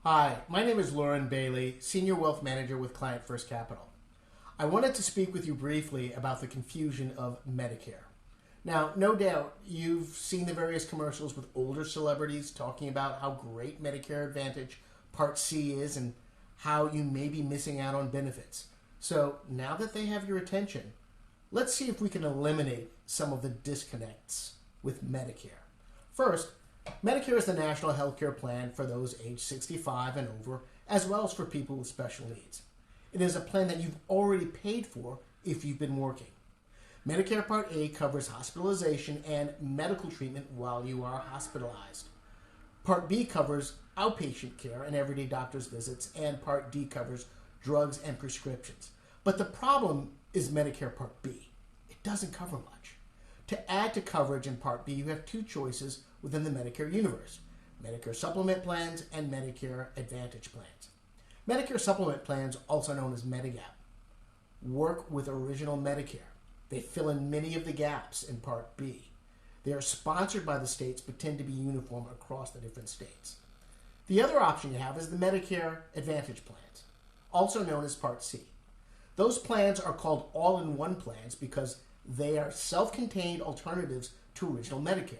Hi, my name is Loren Bailey, Senior Wealth Manager with Client First Capital. I wanted to speak with you briefly about the confusion of Medicare. Now, no doubt you've seen the various commercials with older celebrities talking about how great Medicare Advantage Part C is and how you may be missing out on benefits. So now that they have your attention, let's see if we can eliminate some of the disconnects with Medicare. First, Medicare is the national health care plan for those age 65 and over, as well as for people with special needs. It is a plan that you've already paid for if you've been working. Medicare Part A covers hospitalization and medical treatment while you are hospitalized. Part B covers outpatient care and everyday doctor's visits, and Part D covers drugs and prescriptions. But the problem is Medicare Part B. It doesn't cover much. To add to coverage in Part B, you have two choices within the Medicare universe: Medicare Supplement plans and Medicare Advantage plans. Medicare Supplement plans, also known as Medigap, work with original Medicare. They fill in many of the gaps in Part B. They are sponsored by the states but tend to be uniform across the different states. The other option you have is the Medicare Advantage plans, also known as Part C. Those plans are called all-in-one plans because they are self-contained alternatives to original Medicare.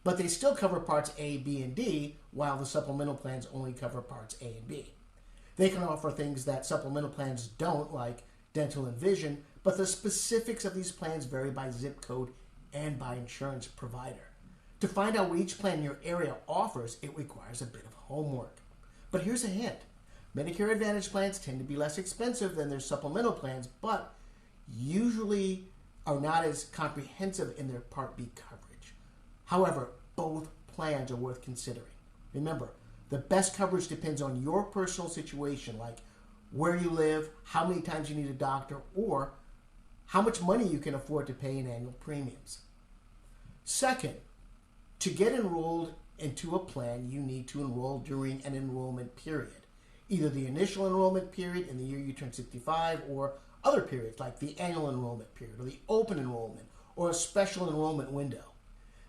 But they still cover Parts A, B, and D, while the supplemental plans only cover Parts A and B. They can offer things that supplemental plans don't, like dental and vision, but the specifics of these plans vary by zip code and by insurance provider. To find out what each plan in your area offers, it requires a bit of homework. But here's a hint. Medicare Advantage plans tend to be less expensive than their supplemental plans, but usually are not as comprehensive in their Part B coverage. However, both plans are worth considering. Remember, the best coverage depends on your personal situation, like where you live, how many times you need a doctor, or how much money you can afford to pay in annual premiums. Second, to get enrolled into a plan, you need to enroll during an enrollment period, either the initial enrollment period in the year you turn 65 or other periods like the annual enrollment period or the open enrollment or a special enrollment window.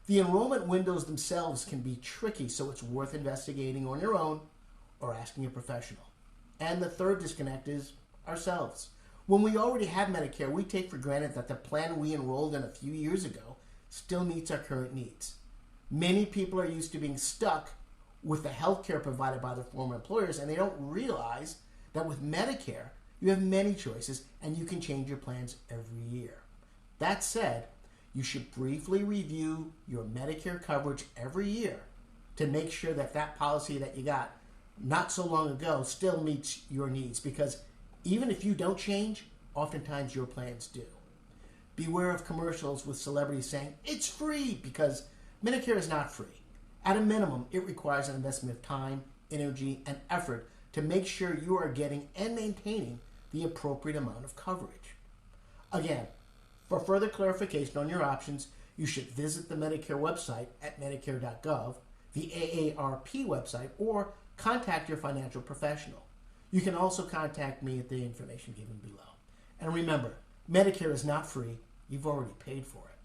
The enrollment windows themselves can be tricky, so it's worth investigating on your own or asking a professional. And the third disconnect is ourselves. When we already have Medicare, we take for granted that the plan we enrolled in a few years ago still meets our current needs. Many people are used to being stuck with the health care provided by their former employers, and they don't realize that with Medicare, you have many choices and you can change your plans every year. That said, you should briefly review your Medicare coverage every year to make sure that that policy that you got not so long ago still meets your needs, because even if you don't change, oftentimes your plans do. Beware of commercials with celebrities saying, "It's free," because Medicare is not free. At a minimum, it requires an investment of time, energy, and effort to make sure you are getting and maintaining the appropriate amount of coverage. Again, for further clarification on your options, you should visit the Medicare website at medicare.gov, the AARP website, or contact your financial professional. You can also contact me at the information given below. And remember, Medicare is not free. You've already paid for it.